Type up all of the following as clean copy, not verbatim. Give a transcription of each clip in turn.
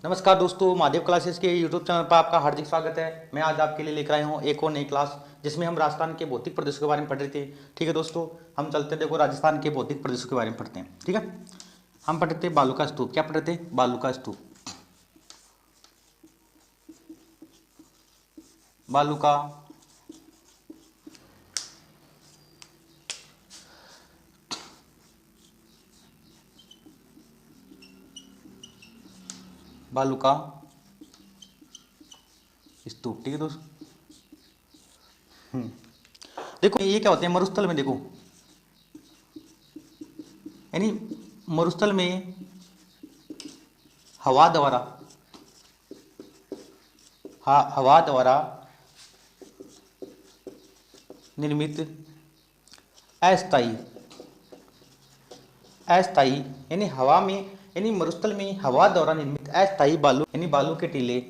नमस्कार दोस्तों, महादेव क्लासेस के यूट्यूब चैनल पर आपका हार्दिक स्वागत है। मैं आज आपके लिए लेकर आया हूँ एक और नई क्लास, जिसमें हम राजस्थान के भौतिक प्रदेशों के बारे में पढ़ रहे थे। ठीक है दोस्तों, हम चलते देखो राजस्थान के भौतिक प्रदेशों के बारे में पढ़ते हैं। ठीक है, हम पढ़ते थे बालू का स्तूप। क्या पढ़ते थे? बालू का स्तूप। बालू का बालू का स्तूप। ठीक है दोस्तों, देखो ये क्या होते हैं मरुस्थल में। देखो यानी मरुस्थल में हवा द्वारा हवा द्वारा निर्मित अस्थायी अस्थायी यानी हवा में यानी मरुस्थल में हवा द्वारा निर्मित अस्थायी बालू यानी बालू के टीले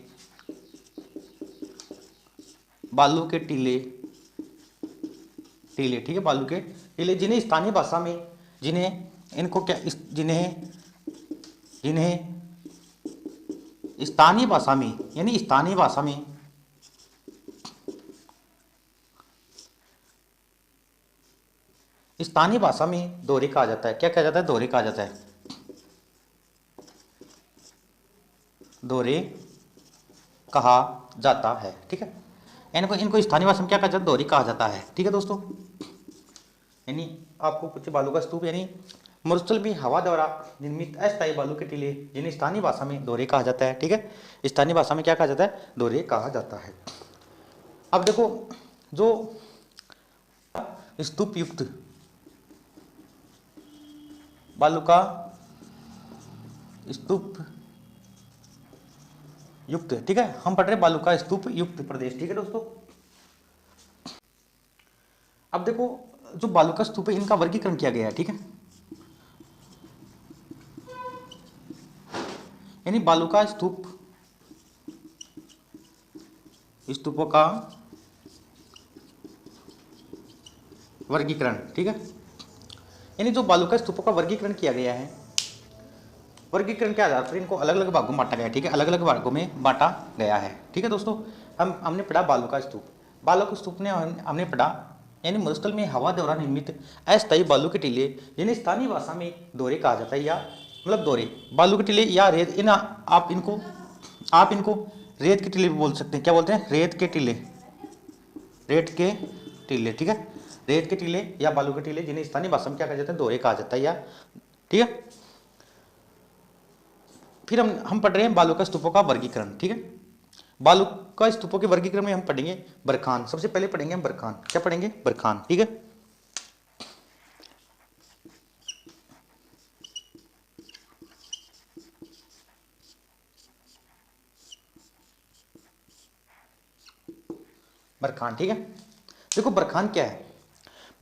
टीले। ठीक है, बालू के टीले, जिन्हें स्थानीय भाषा में जिन्हें स्थानीय भाषा में यानी स्थानीय भाषा में दोहरे कहा जाता है। क्या कहा जाता है? दोहरे कहा जाता है। दोहरे कहा जाता है। ठीक है, इनको स्थानीय भाषा में क्या कहा जाता है? दोहरे कहा जाता है। ठीक है दोस्तों, यानी आपको कुछ बालू का स्तूप यानी मरुस्थल में हवा द्वारा निर्मित अस्थायी बालू के टीले, जिन्हें स्थानीय भाषा में दोहरे कहा जाता है। ठीक है, स्थानीय भाषा में क्या कहा जाता है? दोहरे कहा जाता है। अब देखो, जो स्तूप युक्त बालू का स्तूप युक्त, ठीक है, हम पढ़ रहे बालू का स्तूप युक्त प्रदेश। ठीक है दोस्तों, अब देखो जो बालू का स्तूप है इनका वर्गीकरण किया गया है। ठीक है, यानी बालू का स्तूपों का वर्गीकरण। ठीक है, यानी जो बालू का स्तूपों का वर्गीकरण किया गया है, वर्गीकरण के आधार पर इनको अलग अलग भागों में बांटा गया है। ठीक है, अलग अलग भागों में बांटा गया है। ठीक है दोस्तों, हमने पढ़ा बालू का स्तूप। बालू का स्तूप ने हमने पढ़ा यानी मरुस्थल में हवा द्वारा निर्मित अस्थायी बालू के टीले, जिन्हें स्थानीय भाषा में दोहरे कहा जाता है, या मतलब दोहरे बालू के टीले या रेत। आप इनको रेत के टीले भी बोल सकते हैं। क्या बोलते हैं? रेत के टीले। ठीक है, रेत के टीले या बालू के टीले, जिन्हें स्थानीय भाषा में क्या कहा जाता है? दोहरे कहा जाता है, या ठीक है। फिर हम पढ़ रहे हैं बालू का स्तूपों का वर्गीकरण। ठीक है, बालू का स्तूपों के वर्गीकरण में हम पढ़ेंगे बरखान। सबसे पहले पढ़ेंगे हम बरखान। क्या पढ़ेंगे? बरखान। ठीक है, बरखान। ठीक है, देखो बरखान क्या है?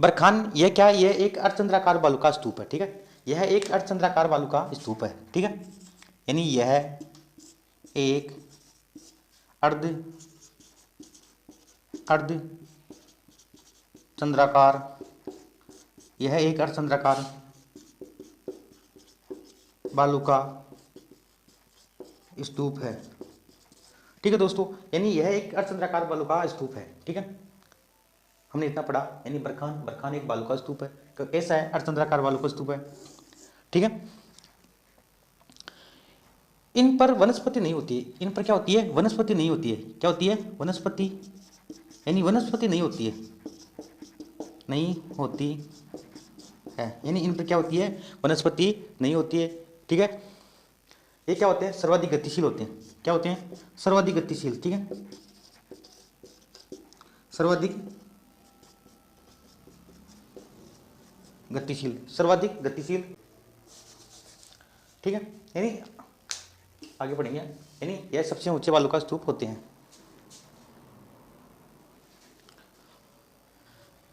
बरखान यह क्या है? यह एक अर्धचंद्राकार बालू का स्तूप है। ठीक है, यह एक अर्धचंद्राकार बालू का स्तूप है। ठीक है, यानी यह एक अर्ध अर्ध चंद्राकार यह एक अर्धचंद्राकार बालू का स्तूप है। ठीक है दोस्तों, यानी यह एक अर्धचंद्राकार बालू का स्तूप है। ठीक है, हमने इतना पढ़ा। यानी बरखान एक बालू का स्तूप है। कैसा है? अर्धचंद्राकार बालू का स्तूप है। ठीक है, इन पर वनस्पति नहीं होती है। इन पर क्या होती है? वनस्पति नहीं होती है। क्या होती है? वनस्पति, यानी वनस्पति नहीं होती है, नहीं होती है। यानी इन पर क्या होती है? वनस्पति नहीं होती है। ठीक है, ये क्या होते हैं? सर्वाधिक गतिशील होते हैं। क्या होते हैं? सर्वाधिक गतिशील। ठीक है, सर्वाधिक गतिशील। ठीक है, यानी आगे बढ़ेंगे। यानी यह सबसे ऊंचे बालू का स्तूप होते हैं।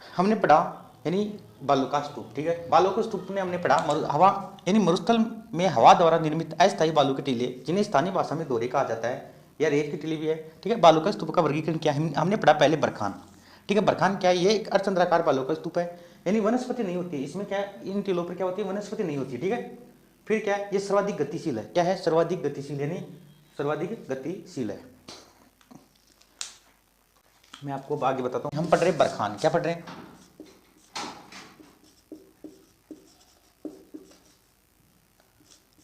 हमने पढ़ा यानी बालू का स्तूप। ठीक है, बालू का स्तूप में हमने पढ़ा हवा यानी मरुस्थल में हवा द्वारा निर्मित अस्थायी बालू के टीले, जिन्हें स्थानीय भाषा में दोहरे कहा जाता है, या रेत के टीले भी है। ठीक है, बालू का स्तूप का वर्गीकरण क्या है? हमने पढ़ा पहले बरखान। ठीक है, बरखान क्या है? ये एक अर्धचंद्राकार बालू का स्तूप है, यानी वनस्पति नहीं होती इसमें। क्या है? इन टीलों पर क्या होती है? वनस्पति नहीं होती। ठीक है, फिर क्या है? ये सर्वाधिक गतिशील है। क्या है? सर्वाधिक गतिशील, यानी सर्वाधिक गतिशील है। मैं आपको आगे बताता हूँ। हम पढ़ रहे बरखान, क्या पढ़ रहे हैं?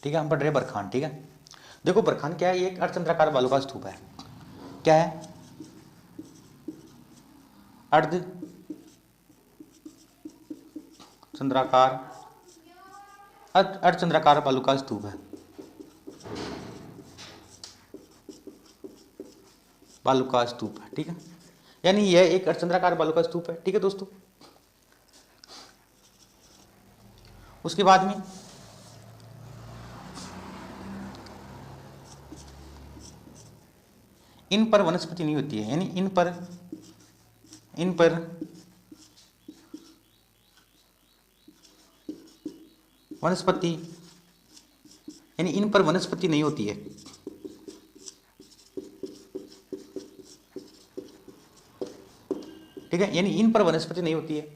ठीक है, हम पढ़ रहे बरखान। ठीक है, देखो बरखान क्या है? ये एक अर्धचंद्राकार बालू का स्तूप है। क्या है? अर्ध चंद्राकार, अर्धचंद्राकार बालू का स्तूप है। बालू का स्तूप है। ठीक है, यानी यह एक अर्धचंद्राकार बालू का स्तूप है। ठीक है दोस्तों, उसके बाद में इन पर वनस्पति नहीं होती है, यानी इन पर वनस्पति, यानी इन पर वनस्पति नहीं होती है। ठीक है, यानी इन पर वनस्पति नहीं होती है।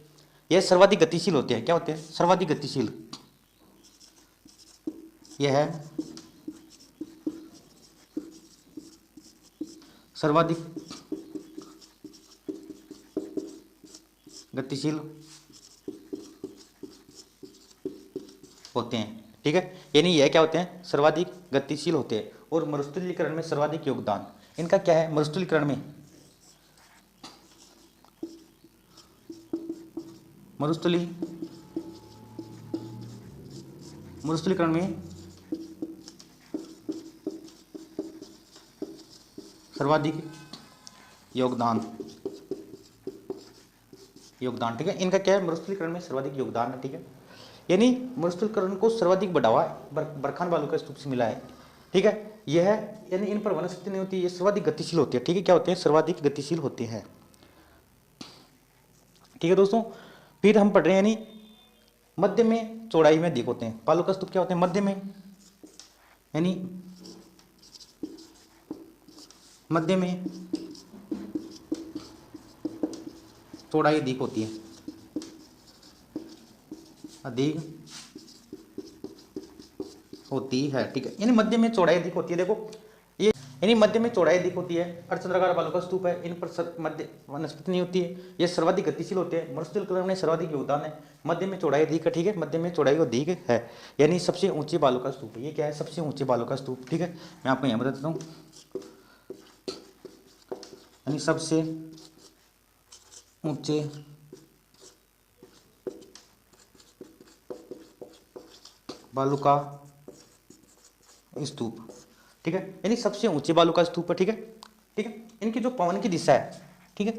यह सर्वाधिक गतिशील होते हैं। क्या होते हैं? सर्वाधिक गतिशील। यह है सर्वाधिक गतिशील होते हैं। ठीक है, यानी यह क्या होते हैं? सर्वाधिक गतिशील होते हैं। और मरुस्थलीकरण में सर्वाधिक योगदान इनका क्या है? मरुस्थलीकरण में मरुस्थलीकरण में सर्वाधिक योगदान। ठीक है, इनका क्या है? मरुस्थलीकरण में सर्वाधिक योगदान है। ठीक है, यानी मरुस्थलीकरण को सर्वाधिक बढ़ावा बरखान बालू का स्तूप से मिला है। ठीक है, यह यानी इन पर वनस्पति नहीं होती, ये सर्वाधिक गतिशील होती है। ठीक है, क्या होते हैं? सर्वाधिक गतिशील होते हैं। ठीक है दोस्तों, फिर हम पढ़ रहे हैं यानी मध्य में चौड़ाई में अधिक होते हैं। बालू का स्तूप क्या होते हैं? मध्य में, यानी मध्य में चौड़ाई अधिक होती है। अधिक होती है। ठीक है, यानी मध्य में चौड़ाई अधिक होती है। देखो ये यानी मध्य में चौड़ाई अधिक होती है। अर्धचंद्राकार बालू का स्तूप है, इन पर मध्य वनस्पति नहीं होती है। ये सर्वाधिक गतिशील होते हैं। मरुस्थलीकरण में सर्वाधिक योगदान है। मध्य में चौड़ाई अधिक है। ठीक है, मध्य में चौड़ाई अधिक है, यानी सबसे ऊंचे बालू का स्तूप है। ये क्या है? सबसे ऊंचे बालू का स्तूप। ठीक है, मैं आपको यहाँ बता देता हूँ, यानी सबसे ऊंचे बालू का स्तूप। ठीक है, यानी सबसे ऊंचे बालू का स्तूप है। ठीक है, ठीक है, इनकी जो पवन की दिशा है, ठीक है,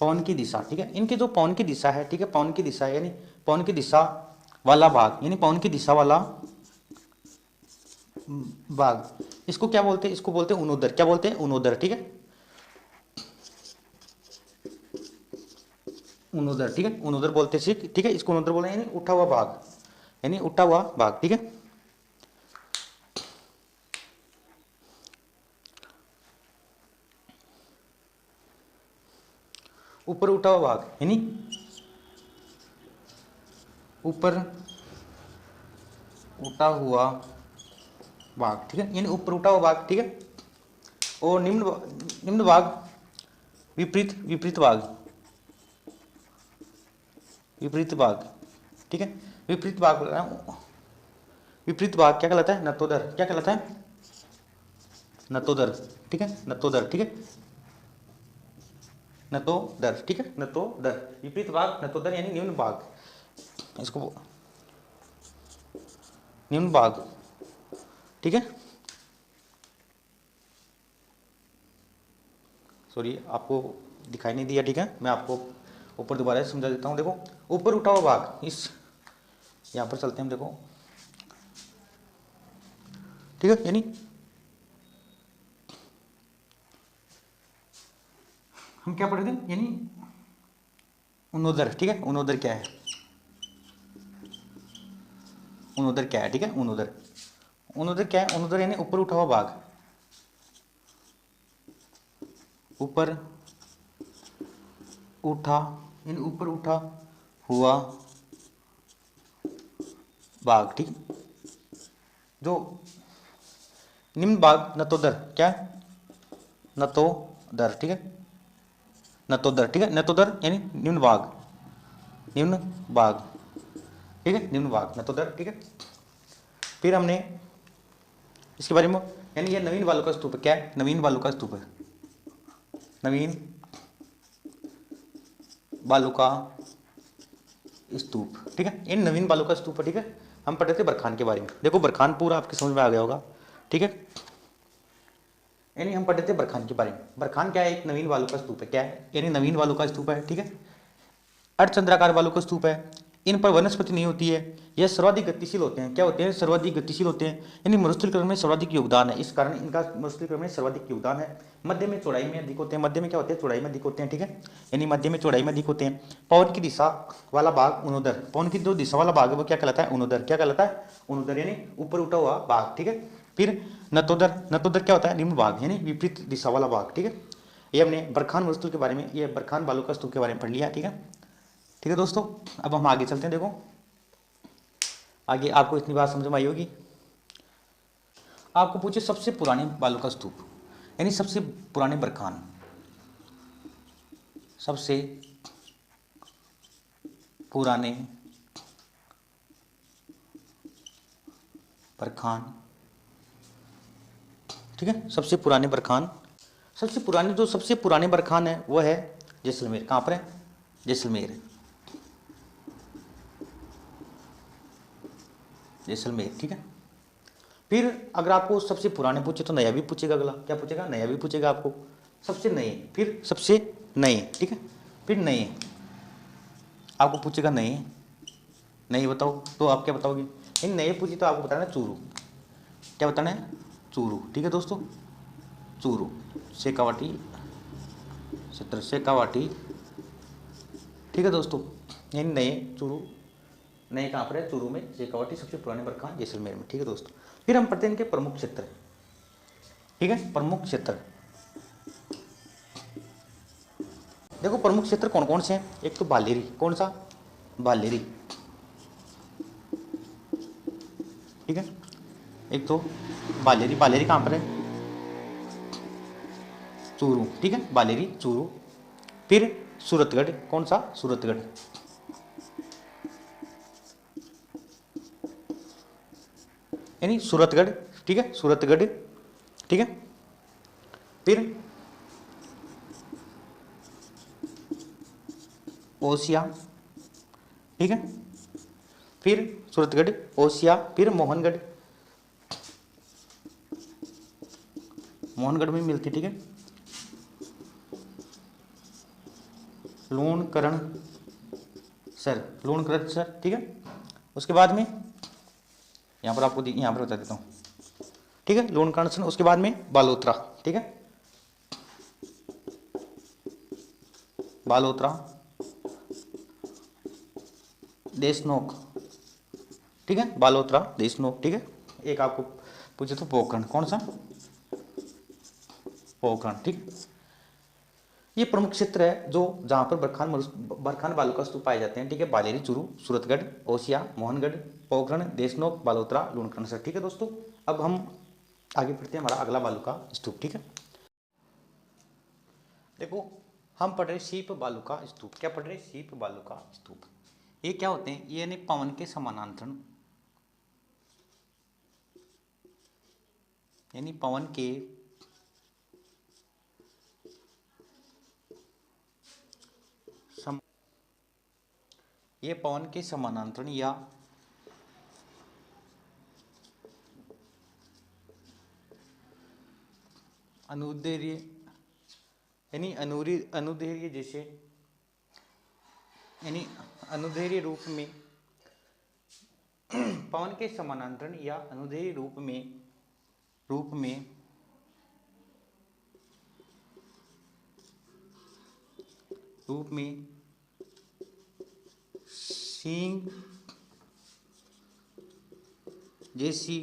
पवन की दिशा, ठीक है, इनकी जो पवन की दिशा है, ठीक है, पवन की दिशा यानी पवन की दिशा वाला भाग, यानी पवन की दिशा वाला भाग, इसको क्या बोलते हैं? इसको बोलते हैं उनोदर। क्या बोलते हैं? उनोदर। ठीक है, उनोदर। ठीक है, उनोदर बोलते हैं। ठीक है, इसको उनोदर बोलते हैं, यानी उठा हुआ भाग, यानी उठा हुआ भाग। ठीक है, ऊपर उठा हुआ भाग, यानी ऊपर उठा हुआ भाग। ठीक है, यानी ऊपर उठा हुआ भाग। ठीक है, और निम्न भाग विपरीत भाग, विपरीत भाग। ठीक है, विपरीत भाग बोल रहा हूं। विपरीत भाग क्या कहलाता है? नतोदर। क्या कहलाता है? नतोदर। ठीक है, नतोदर। ठीक है, नतोदर। ठीक है, नतोदर, विपरीत भाग नतोदर, यानी निम्न भाग, इसको निम्न भाग। ठीक है, सॉरी आपको दिखाई नहीं दिया। ठीक है, मैं आपको ऊपर दोबारा समझा देता हूँ। देखो ऊपर उठा हुआ भाग, इस यहाँ पर चलते हैं हम। देखो ठीक है, यानी हम क्या पढ़ रहे थे? यानी उनोदर। ठीक है, उनोदर क्या है? उनोदर क्या है? ठीक है, उनोदर, उनोदर क्या है? उनोदर यानी ऊपर उठा हुआ भाग, ऊपर उठा, यानी ऊपर उठा हुआ भाग, ठीक, जो निम्न भाग नतोदर, क्या नतोदर, ठीक है, नतोदर, ठीक है, नतोदर यानी निम्न भाग, निम्न भाग, ठीक है, निम्न भाग नतोदर, ठीक है। फिर हमने इसके बारे में, यानी ये नवीन वालुका स्तूप है, क्या है, नवीन वालुका स्तूप है, नवीन बालुका स्तूप, ठीक है, इन नवीन बालुका स्तूप है, ठीक है। हम पढ़ रहे थे बरखान के बारे में, देखो बरखान पूरा आपके समझ में आ गया होगा, ठीक है, यानी हम पढ़ रहे थे बरखान के बारे में। बरखान क्या है, एक नवीन वालुका स्तूप है, क्या है, यानी नवीन वालुका स्तूप है, ठीक है, अर्धचंद्राकार वालुका स्तूप है, इन पर वनस्पति नहीं होती है, यह सर्वाधिक गतिशील होते हैं, क्या होते हैं, सर्वाधिक गतिशील होते हैं, यानी मरुस्थलीकरण में सर्वाधिक योगदान है, इस कारण इनका मरुस्थलीकरण में सर्वाधिक योगदान है। मध्य में चौड़ाई में अधिक होते हैं, मध्य में क्या होते हैं, चौड़ाई में अधिक होते हैं, ठीक है, यानी मध्य में चौड़ाई में अधिक होते हैं। पवन की दिशा वाला भाग उनोदर, पवन की जो दिशा वाला भाग है वो क्या कहलाता है, उनोदर, क्या कहलाता है, उनोदर, यानी ऊपर उठा हुआ भाग, ठीक है। फिर नतोदर, नतोदर क्या होता है, निम्न भाग, यानी विपरीत दिशा वाला भाग, ठीक है। ये हमने बरखान मरुस्थल के बारे में, ये बरखान बालुका स्तूप के बारे में पढ़ लिया, ठीक है, ठीक है दोस्तों। अब हम आगे चलते हैं, देखो आगे आपको इतनी बात समझ में आई होगी। आपको पूछे सबसे पुराने बालुका स्तूप, यानी सबसे पुराने बरखान, सबसे पुराने बरखान, ठीक है, सबसे पुराने बरखान, सबसे पुराने, जो सबसे पुराने बरखान है वो है जैसलमेर, कहाँ पर है, जैसलमेर, जैसलमेर, ठीक है। फिर अगर आपको सबसे पुराने पूछे तो नया भी पूछेगा, अगला क्या पूछेगा, नया भी पूछेगा आपको, सबसे नए, फिर सबसे नए, ठीक है, फिर नए आपको पूछेगा, नए, नए बताओ, तो आप क्या बताओगे, इन नए पूछे तो आपको बताना है चूरू, क्या बताना है, चूरू, ठीक है दोस्तों, चूरू, शेखावाटी क्षेत्र, शेखावाटी, ठीक है दोस्तों, यानी नए चूरू, नए कहाँ पर है, चूरू में, शेखावाटी, सबसे पुराने बरखान जैसलमेर में, ठीक है दोस्तों। फिर हम पढ़ते हैं इनके प्रमुख क्षेत्र, ठीक है, प्रमुख क्षेत्र, देखो प्रमुख क्षेत्र कौन कौन से हैं, एक तो बालेरी, कौन सा, बालेरी, ठीक है, एक तो बालेरी, बालेरी कहाँ पर है, चूरू, ठीक है, बालेरी चूरू। फिर सूरतगढ़, कौन सा, सूरतगढ़, यानी सूरतगढ़, ठीक है, सूरतगढ़, ठीक है। फिर ओसिया, ठीक है, फिर सूरतगढ़, ओसिया, फिर मोहनगढ़, मोहनगढ़ में मिलती, ठीक है, लूणकरण सर, लूणकरण सर, ठीक है। उसके बाद में यहाँ पर आपको यहाँ पर बता देता हूँ, ठीक है, लूणकरण सर, उसके बाद में बालोतरा, ठीक है, बालोतरा, देशनोक, ठीक है, बालोतरा, देशनोक, ठीक है। एक आपको पूछे तो पोखरण, कौन सा, पोखरण, ठीक। ये प्रमुख क्षेत्र है जो जहाँ पर बरखान बालुका स्तूप पाए जाते हैं, ठीक है, बालेरी चूरू, सूरतगढ़, ओसिया, मोहनगढ़, पोखरण, देशनोक, बालोतरा, लूणकरण सर, ठीक है दोस्तों। अब हम आगे बढ़ते हैं, हमारा अगला बालुका स्तूप, ठीक है। देखो हम पढ़ रहे शीप बालुका स्तूप, क्या पढ़ रहे, शीप बालुका स्तूप, ये क्या होते हैं, ये यानी पवन के समानांतर, यानी पवन के ये पवन के समानांतर या अनुदैर्ध्य, यानी अनुदैर्ध्य जैसे, यानी अनुदैर्ध्य रूप में, पवन के समानांतर या अनुदैर्ध्य रूप में, रूप में रूप में सींग जैसी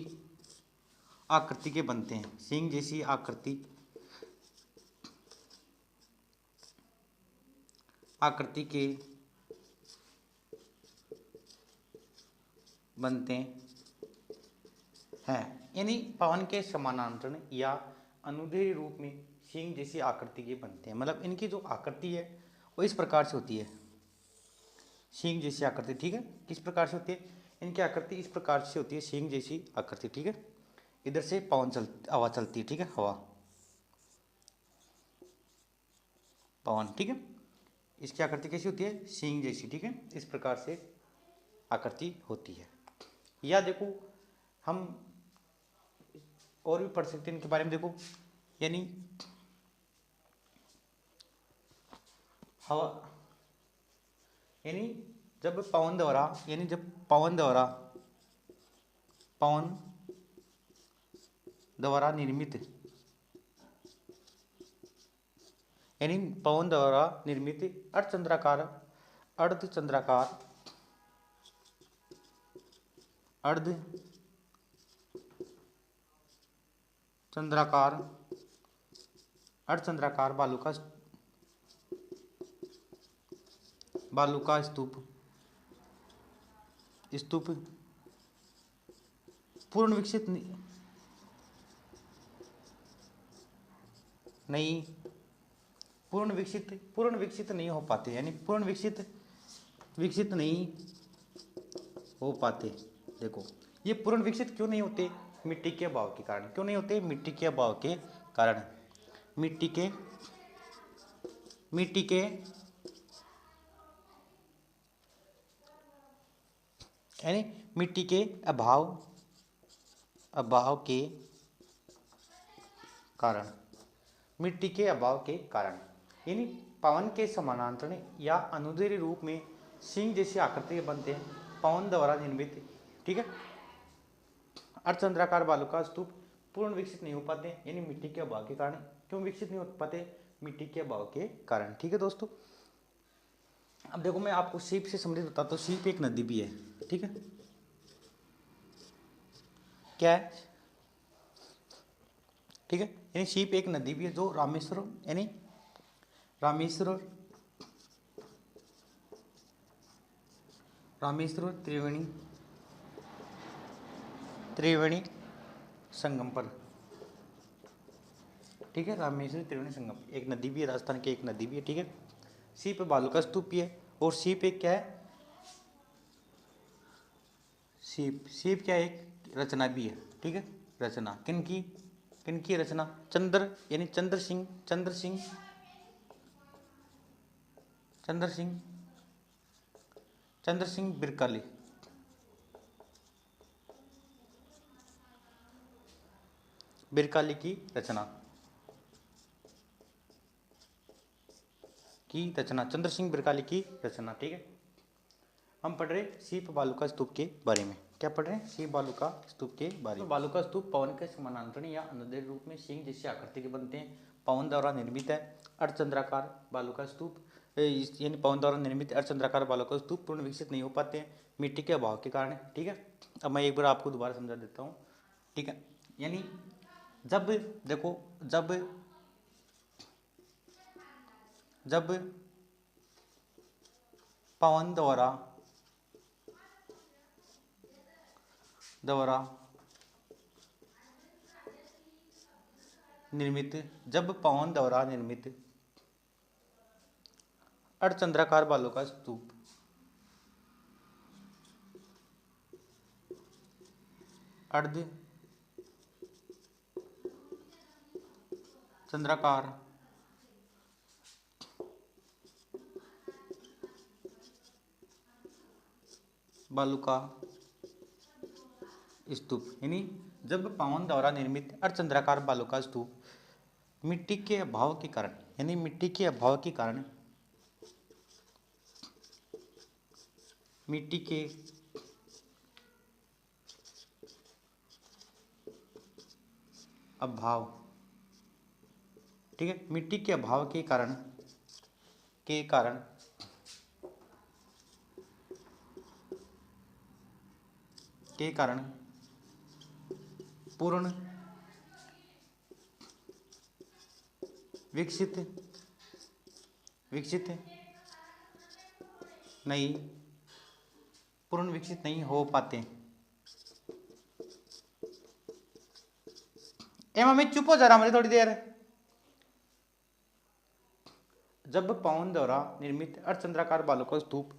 आकृति के बनते हैं, सींग जैसी आकृति के बनते हैं, यानी पवन के समानांतर या अनुदैर्ध्य रूप में सींग जैसी आकृति के बनते हैं। मतलब इनकी जो आकृति है वो इस प्रकार से होती है, सींग जैसी आकृति। ठीक है, किस प्रकार से होती है? इनकी आकृति इस प्रकार से होती है, सींग जैसी आकृति। ठीक है, इधर से हवा चलती है। ठीक है, हवा पवन। ठीक है, इसकी आकृति कैसी होती है? सींग जैसी। ठीक है, इस प्रकार से आकृति होती है। या देखो हम और भी पढ़ सकते हैं इनके बारे में। देखो यानी हवा, यानी जब पवन द्वारा निर्मित, यानी पवन द्वारा निर्मित अर्धचंद्राकार अर्धचंद्राकार बालू का स्तूप पूर्ण विकसित नहीं हो पाते, यानी पूर्ण विकसित नहीं हो पाते। देखो ये पूर्ण विकसित क्यों नहीं होते? मिट्टी के अभाव के कारण। क्यों नहीं होते? मिट्टी के अभाव के कारण। मिट्टी के यानी मिट्टी के अभाव के कारण। मिट्टी के अभाव के कारण, यानी पवन के समानांतर या अनुदैर्ध्य रूप में सींग जैसी आकृति के बनते हैं, पवन द्वारा निर्मित। ठीक है, अर्धचंद्राकार बालू का स्तूप पूर्ण विकसित नहीं हो पाते, यानी मिट्टी के अभाव के कारण। क्यों विकसित नहीं हो पाते? मिट्टी के अभाव के कारण। ठीक है दोस्तों, अब देखो मैं आपको सीप से संबंधित बताता हूँ। सीप एक नदी भी है। ठीक है, क्या है? ठीक है, यानी सीप एक नदी भी है जो रामेश्वर त्रिवेणी संगम पर। ठीक है, रामेश्वर त्रिवेणी संगम एक नदी भी है, राजस्थान की एक नदी भी है। ठीक है, सीप बालू का स्तूप भी है। और सीप एक क्या है? सीप क्या है? एक रचना भी है। ठीक है, रचना किनकी रचना? यानी चंद्र सिंह बिरकाली की रचना चंद्र सिंह बिरकाली की रचना। ठीक है, हम पढ़ रहे सीप बालू का स्तूप के बारे में। क्या पढ़ रहे हैं? सीप बालू का स्तूप के बारे में। बालू का स्तूप पवन के समानांतर या अनुदैर्ध्य रूप में सींग जैसी आकृति के बनते हैं, पवन द्वारा निर्मित है। अर्धचंद्राकार बालू का स्तूप, यानी पवन द्वारा निर्मित अर्धचंद्राकार बालू का स्तूप पूर्ण विकसित नहीं हो पाते हैं, मिट्टी के अभाव के कारण। ठीक है, अब मैं एक बार आपको दोबारा समझा देता हूँ। ठीक है, यानी जब पवन द्वारा निर्मित अर्धचंद्राकार बालू का स्तूप अर्धचंद्राकार बालू का स्तूप, यानी जब पवन द्वारा निर्मित अर्धचंद्राकार बालू का स्तूप मिट्टी के अभाव के कारण, यानी मिट्टी के अभाव के कारण ठीक है, मिट्टी के अभाव के कारण पूर्ण विकसित नहीं हो पाते, मम्मी चुप हो जा रहा मेरी थोड़ी देर। जब पवन द्वारा निर्मित अर्धचंद्राकार बालू का स्तूप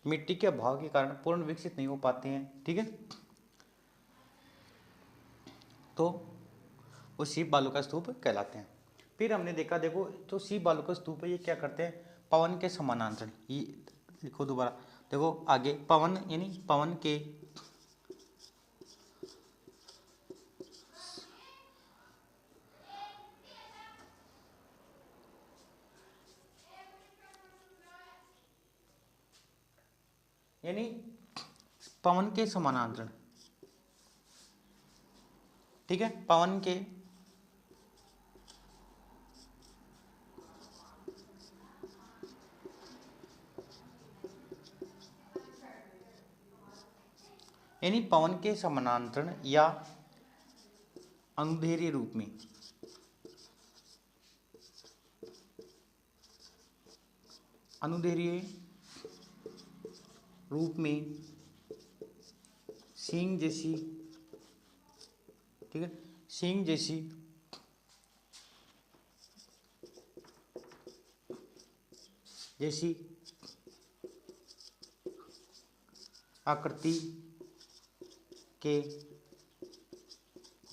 मिट्टी के अभाव के कारण पूर्ण विकसित नहीं हो पाते हैं, ठीक है, तो वो शीप बालू का स्तूप कहलाते हैं। फिर हमने देखा, देखो जो शीप बालू का स्तूप है ये क्या करते हैं, पवन के समानांतर, ये लिखो दोबारा, देखो आगे पवन यानी पवन के यानी पवन के समानांतर, ठीक है, पवन के यानी पवन के समानांतर या अनुदैर्घ्य रूप में, अनुदैर्घ्य रूप में सींग जैसी, ठीक है, सींग जैसी आकृति के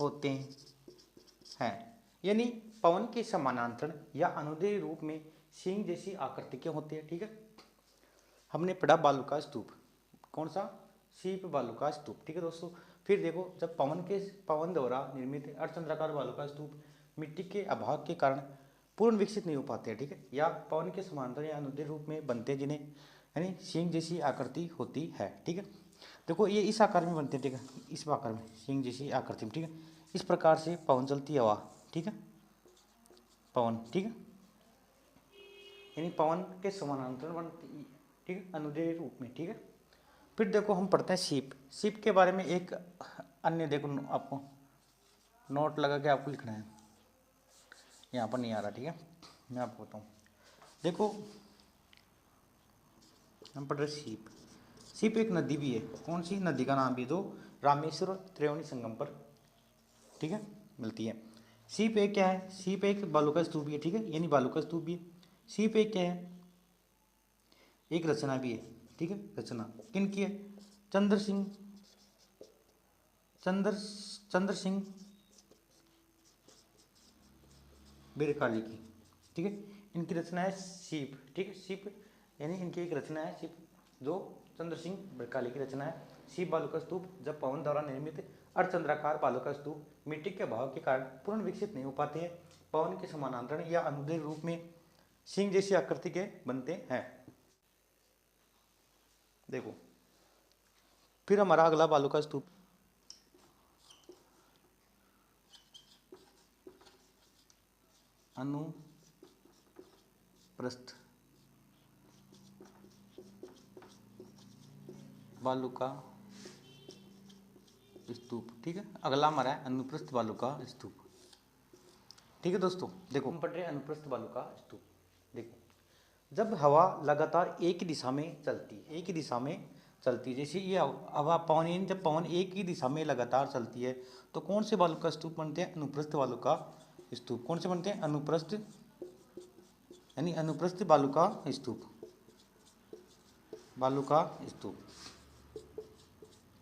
होते हैं। यानी पवन के समानांतर या अनुदैर्घ्य रूप में सींग जैसी आकृति के होते हैं, ठीक है। हमने पढ़ा बालू का स्तूप, कौन सा, शीप बालू का स्तूप, ठीक है दोस्तों। फिर देखो, जब पवन द्वारा निर्मित अर्धचंद्राकार बालू का स्तूप मिट्टी के अभाव के कारण पूर्ण विकसित नहीं हो पाते हैं, ठीक है, या पवन के समांतर या अनुदैर्घ्य रूप में बनते हैं, जिन्हें यानी सींग जैसी आकृति होती है, ठीक है। देखो ये इस आकार में बनते हैं, ठीक है, इस आकार में सींग जैसी आकृति में, ठीक है। इस प्रकार से पवन चलती हवा, ठीक है, पवन, ठीक है, यानी पवन के समानांतर बनती, ठीक है, अनुदैर्घ्य रूप में, ठीक है। फिर देखो हम पढ़ते हैं सीप के बारे में एक अन्य, देखो आपको नोट लगा के आपको लिखना है, यहाँ पर नहीं आ रहा, ठीक है, मैं आपको बताऊँ। देखो हम पढ़ रहे सीप एक नदी भी है, कौन सी नदी का नाम भी दो, रामेश्वर त्रिवेणी संगम पर, ठीक है, मिलती है। सीप एक क्या है, सीप एक बालू का स्तूप भी है, ठीक है, यानी बालू का स्तूप भी है। सीप एक क्या है, एक रचना भी है, ठीक है, रचना किन की है, चंद्र सिंह बिरकाली की, ठीक है, इनकी रचना है सीप, ठीक है, सीप यानी इनकी एक रचना है सीप, जो चंद्र सिंह बिरकाली की रचना है। सीप बालू का स्तूप, जब पवन द्वारा निर्मित अर्धचंद्राकार बालू का स्तूप मिट्टी के अभाव के कारण पूर्ण विकसित नहीं हो पाते हैं, पवन के समानांतर या अनुदैर्घ्य रूप में सिंह जैसी आकृति के बनते हैं। देखो फिर हमारा अगला बालू का स्तूप, अनुप्रस्थ बालू का स्तूप, ठीक है, अगला हमारा है अनुप्रस्थ बालू का स्तूप, ठीक है दोस्तों। देखो हम पढ़ रहे हैं अनुप्रस्थ बालू का स्तूप। देखो जब हवा लगातार एक ही दिशा में चलती, जैसे ये हवा पवन, जब पवन एक ही दिशा में लगातार चलती है तो कौन से बालू का स्तूप बनते हैं, अनुप्रस्थ बालू का स्तूप। कौन से बनते हैं, अनुप्रस्थ, यानी अनुप्रस्थ बालू का स्तूप,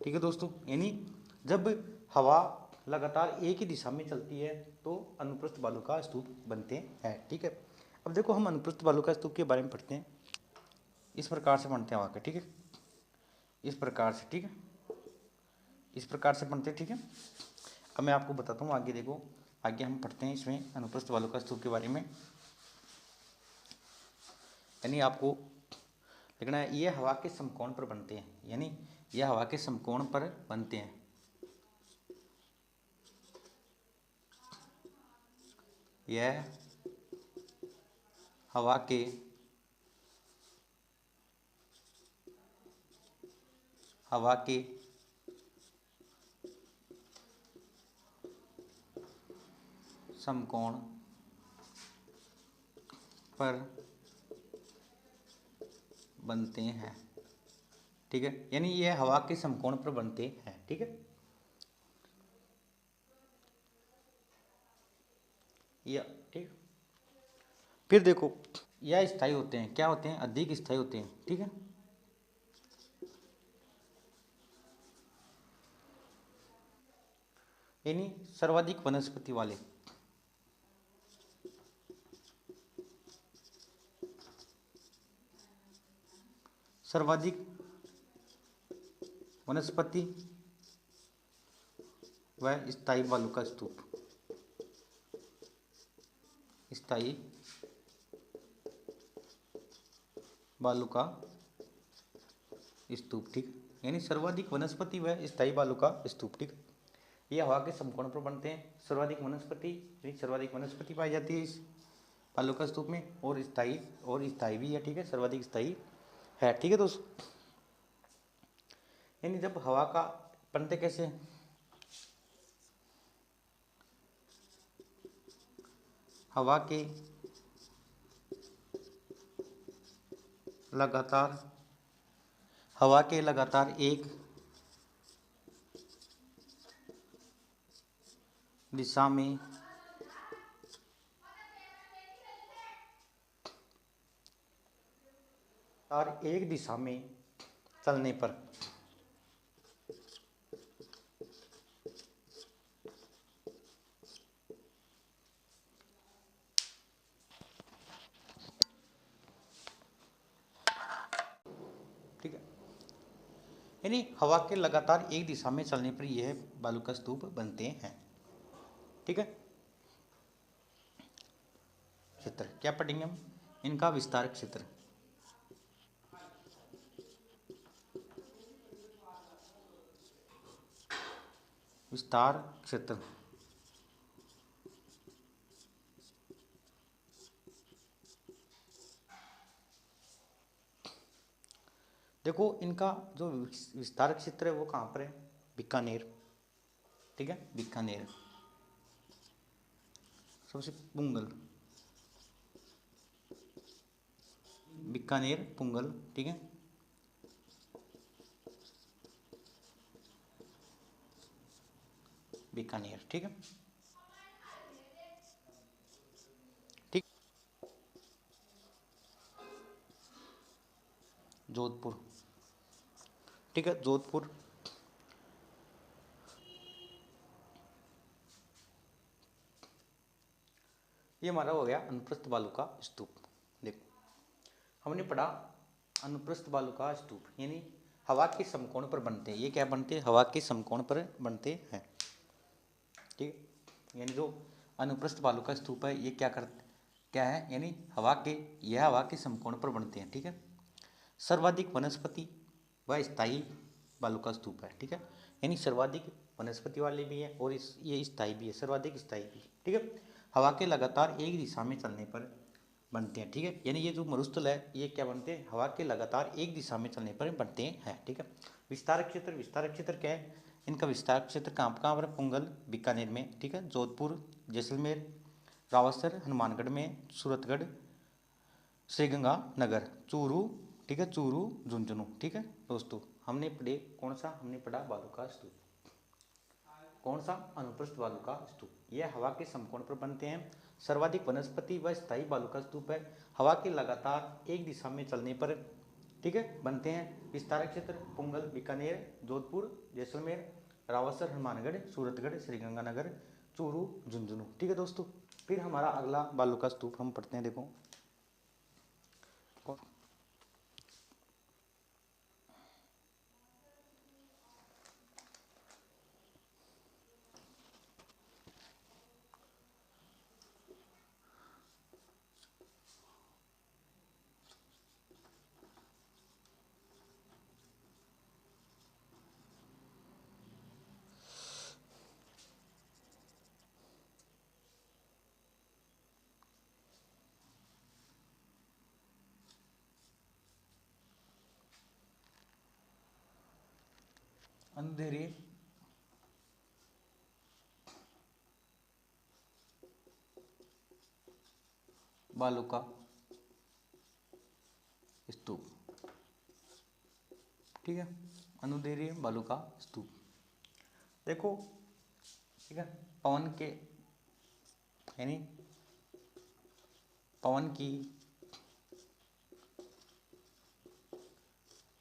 ठीक है दोस्तों। यानी जब हवा लगातार एक ही दिशा में चलती है तो अनुप्रस्थ बालू का स्तूप बनते हैं, ठीक है। अब देखो हम अनुप्रस्थ बालू का स्तूप के बारे में पढ़ते हैं, इस प्रकार से बनते हैं वाक्य, ठीक है, इस प्रकार से, ठीक है, इस प्रकार से बनते हैं, ठीक है। अब मैं आपको बताता हूँ आगे, देखो आगे हम पढ़ते हैं इसमें अनुप्रस्थ बालू का स्तूप के बारे में, यानी आपको लिखना है ये हवा के समकोण पर बनते हैं, यानी यह हवा के समकोण पर बनते हैं, यह हवा के समकोण पर बनते हैं, ठीक है, यानी यह हवा के समकोण पर बनते हैं, ठीक है। या ठीक। फिर देखो यह स्थायी होते हैं, क्या होते हैं, अधिक स्थायी होते हैं, ठीक है। यानी सर्वाधिक वनस्पति वाले, सर्वाधिक वनस्पति व स्थायी बालू का स्तूप, स्थायी बालू का स्तूप, ठीक। यानी सर्वाधिक वनस्पति व स्थायी बालू का स्तूप, ठीक। ये हवा के समकोण पर बनते हैं। सर्वाधिक वनस्पति पाई जाती है इस बालू का स्तूप में, और स्थायी भी है, ठीक है, सर्वाधिक स्थायी है, ठीक है दोस्तों। यानी जब हवा का बनते कैसे, हवा के लगातार एक दिशा में और एक दिशा में चलने पर ठीक है। यानी हवा के लगातार एक दिशा में चलने पर यह बालू का स्तूप बनते हैं, ठीक है। क्षेत्र क्या पढ़ेंगे हम, इनका विस्तार क्षेत्र, विस्तार क्षेत्र, देखो इनका जो विस्तार क्षेत्र है वो कहाँ पर है, बीकानेर, ठीक है, बीकानेर। सबसे पुंगल, बीकानेर पुंगल, ठीक है। बीकानेर, ठीक है, ठीक। जोधपुर, ठीक है, जोधपुर। ये हमारा हो गया अनुप्रस्थ बालू का स्तूप। देखो हमने पढ़ा अनुप्रस्थ बालू का स्तूप यानी हवा के समकोण पर बनते हैं। ये क्या बनते हैं, हवा के समकोण पर बनते हैं, ठीक है। यानी जो अनुप्रस्थ बालू का स्तूप है ये क्या है, यानी यह हवा के समकोण पर बनते हैं, ठीक है। सर्वाधिक वनस्पति व स्थायी बालू का स्तूप है, ठीक है। यानी सर्वाधिक वनस्पति वाले भी है और ये स्थायी भी है, सर्वाधिक स्थायी भी, ठीक है। हवा के लगातार एक दिशा में चलने पर बनते हैं, ठीक है। यानी ये जो मरुस्थल है ये क्या बनते हैं, हवा के लगातार एक दिशा में चलने पर बनते हैं, ठीक है। विस्तार क्षेत्र क्या है, इनका विस्तार क्षेत्र कहाँ कहाँ पर, पुंगल बीकानेर में, ठीक है, जोधपुर जैसलमेर रावतसर हनुमानगढ़ में, सूरतगढ़ श्रीगंगानगर चूरू, ठीक है, चूरू झुंझुनू, ठीक है दोस्तों। हमने पढ़े कौन सा, हमने पढ़ा बालू का स्तूप, कौन सा, अनुप्रस्थ बालू का स्तूप। यह हवा के समकोण पर बनते हैं। सर्वाधिक वनस्पति व स्थायी बालू का स्तूप है, हवा के लगातार एक दिशा में चलने पर, ठीक है, बनते हैं। विस्तार क्षेत्र पुंगल बीकानेर जोधपुर जैसलमेर रावतसर हनुमानगढ़ सूरतगढ़ श्रीगंगानगर चूरू झुंझुनू, ठीक है दोस्तों। फिर हमारा अगला बालू का स्तूप हम पढ़ते हैं, देखो अंधेरे बालू का स्तूप, ठीक है, अनुदैर्घ्य बालू का स्तूप। देखो ठीक है, पवन के यानी पवन की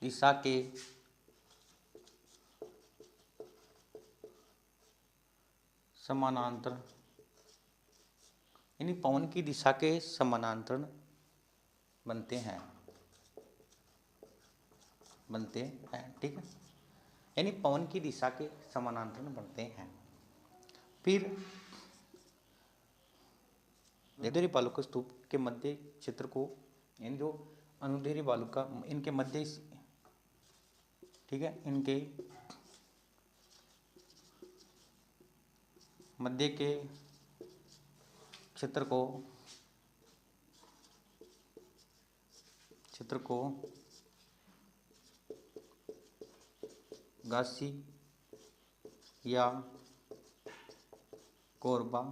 दिशा के समानांतर, यानी पवन की दिशा के समानांतर बनते हैं, ठीक है। यानी पवन की दिशा के समानांतर बनते हैं। फिर अनुदैर्ध्य बालुका स्तूप के मध्य क्षेत्र को, यानी जो अनुदैर्ध्य बालुका इनके मध्य, ठीक है, इनके मध्य के क्षेत्र को गासी या कोरबा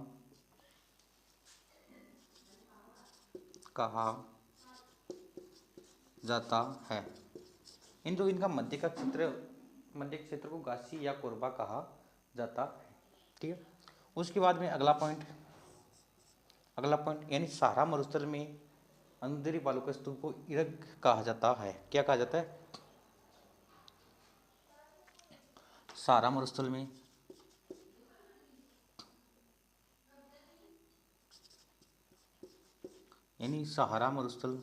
कहा जाता है। इन जो इनका मध्य क्षेत्र को गासी या कोरबा कहा जाता है, ठीक है। उसके बाद में अगला पॉइंट यानी सहारा मरुस्थल में अनुदैर्ध्य बालुका स्तूप को इरग कहा जाता है। क्या कहा जाता है? सहारा मरुस्थल में यानी सहारा मरुस्थल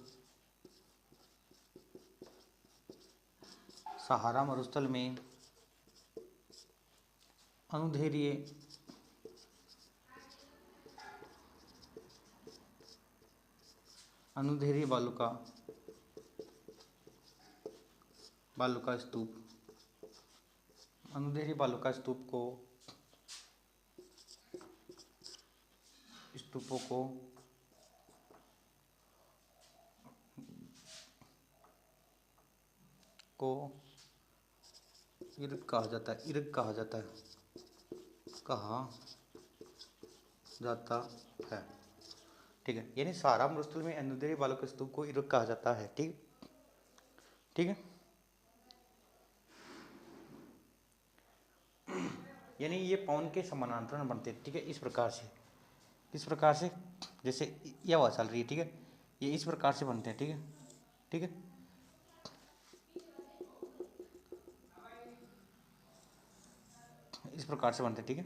में अनुदैर्ध्य बालुका स्तूपों को इरग कहा जाता है, ठीक है। यानी सहारा मरुस्थल में अनुदैर्ध्य बालुका स्तूप को इरग कहा जाता है, ठीक है। यानी ये पवन के समानांतर बनते हैं, ठीक है। इस प्रकार से जैसे यह आवाज चल रही है, ठीक है, ये इस प्रकार से बनते हैं, ठीक है। इस प्रकार से बनते हैं, ठीक है।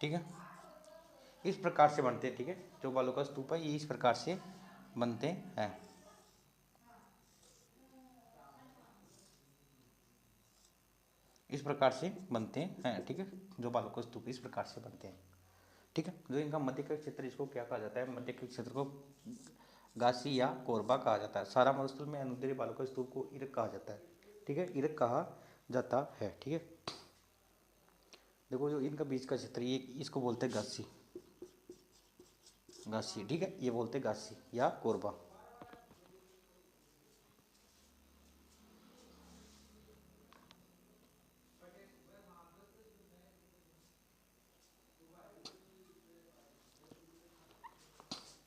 ठीक है, इस प्रकार से बनते हैं, ठीक है। जो बालुका स्तूप है ये इस प्रकार से बनते हैं, ठीक है। जो बालुका स्तूप इस प्रकार से बनते हैं, ठीक है। जो इनका मध्य का क्षेत्र, इसको क्या कहा जाता है? मध्य के क्षेत्र को गासी या कोरबा कहा जाता है। सहारा मरुस्थल में अनुदैर्ध्य बालुका स्तूप को इरग कहा जाता है, ठीक है, इरग कहा जाता है, ठीक है। देखो जो इनका बीच का क्षेत्र, ये इसको बोलते हैं गासी, ठीक है, ये बोलते हैं गासी या कोरबा।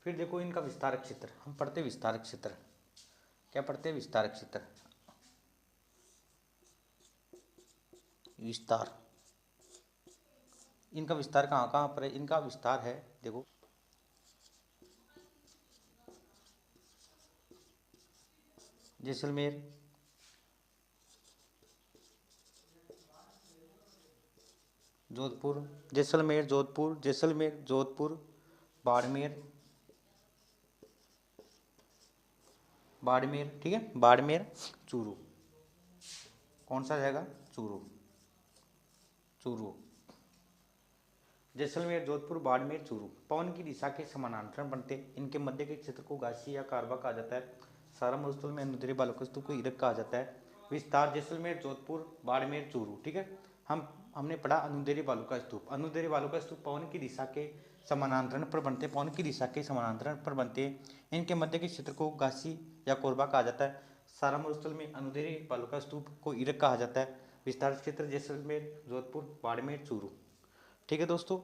फिर देखो इनका विस्तारक क्षेत्र, हम पढ़ते विस्तारक क्षेत्र। क्या पढ़ते हैं? विस्तारक क्षेत्र। विस्तार, इनका विस्तार कहाँ कहाँ पर है? इनका विस्तार है, देखो जैसलमेर, जोधपुर, जोधपुर, बाड़मेर, ठीक है, बाड़मेर, चूरू। कौन सा जाएगा? चूरू। जैसलमेर, जोधपुर, बाड़मेर, चूरू पवन की दिशा के समानांतर बनते। इनके मध्य के क्षेत्र को गासी या कारबा कहा जाता है। सहारा मरुस्थल में अनुदैर्ध्य बालुका स्तूप को इरग कहा जाता है। विस्तार जैसलमेर, जोधपुर, बाड़मेर, चूरू, ठीक है। हमने पढ़ा अनुदैर्ध्य बालुका स्तूप। अनुदैर्ध्य बालुका स्तूप पवन की दिशा के समानांतर पर बनते, इनके मध्य के क्षेत्र को गासी या कोरबा कहा जाता है। सहारा मरुस्थल में अनुदैर्ध्य बालुका स्तूप को इरग कहा जाता है। विस्तार क्षेत्र जैसलमेर, जोधपुर, बाड़मेर, चूरू, ठीक है दोस्तों।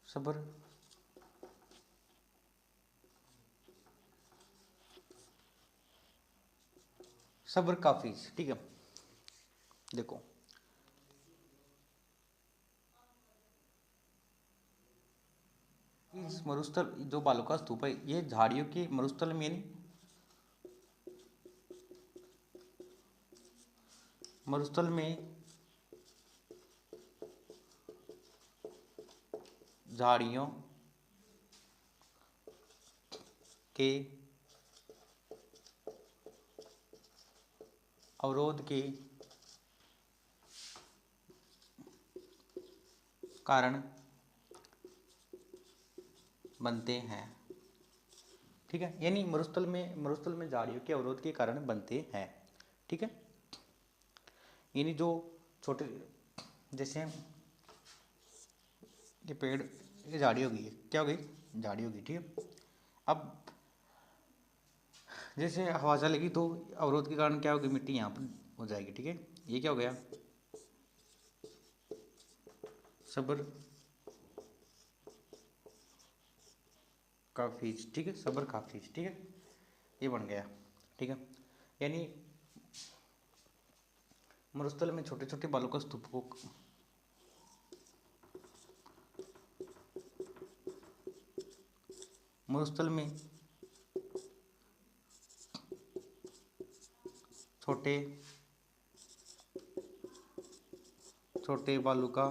सबर सबर काफी, ठीक है। देखो इस मरुस्थल जो बालू का स्तूप है ये झाड़ियों के मरुस्थल में, यानी मरुस्थल में झाड़ियों के अवरोध के कारण बनते हैं, ठीक है। यानी मरुस्थल में झाड़ियों के अवरोध के कारण बनते हैं, ठीक है। यानी जो छोटे, जैसे ये पेड़, ये झाड़ी हो गई है, क्या हो गई, झाड़ी हो गई, ठीक है। अब जैसे हवा चलेगी तो अवरोध के कारण क्या होगी, मिट्टी यहाँ पर हो जाएगी, ठीक है। ये क्या हो गया, सबर का फीज, ठीक है, सबर का फीज, ठीक है, ये बन गया, ठीक है। यानी मरुस्थल में छोटे छोटे बालू का स्तूपों मरुस्थल में छोटे छोटे बालू का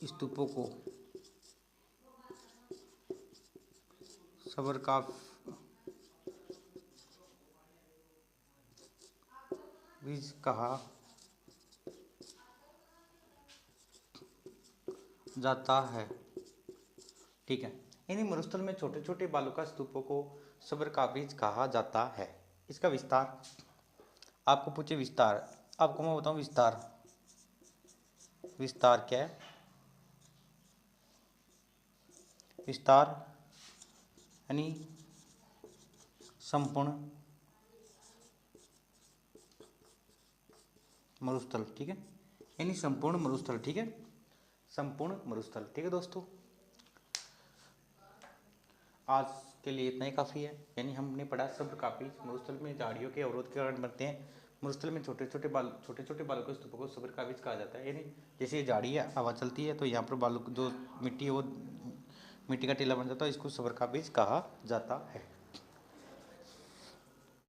स्तूपों को सबर का बीज कहा जाता है, ठीक है। यानी मरुस्थल में छोटे छोटे बालू का स्तूपों को सबर का बीज कहा जाता है। इसका विस्तार, आपको पूछे विस्तार, आपको मैं बताऊं विस्तार, विस्तार क्या है, विस्तार यानी संपूर्ण मरुस्थल, ठीक है। यानी संपूर्ण मरुस्थल, ठीक है, संपूर्ण मरुस्थल, ठीक है दोस्तों। आज के लिए इतना ही काफ़ी है। यानी हमने पढ़ा सब्र काफी, मरुस्थल में झाड़ियों के अवरोध के कारण बनते हैं। मरुस्थल में छोटे छोटे बालू के स्तूपों को सब्र काबिज कहा जाता है। यानी जैसे ये झाड़ी है, हवा चलती है तो यहाँ पर बालू जो मिट्टी है वो मिट्टी का टीला बन जाता है, इसको सब्र काबिज कहा जाता है।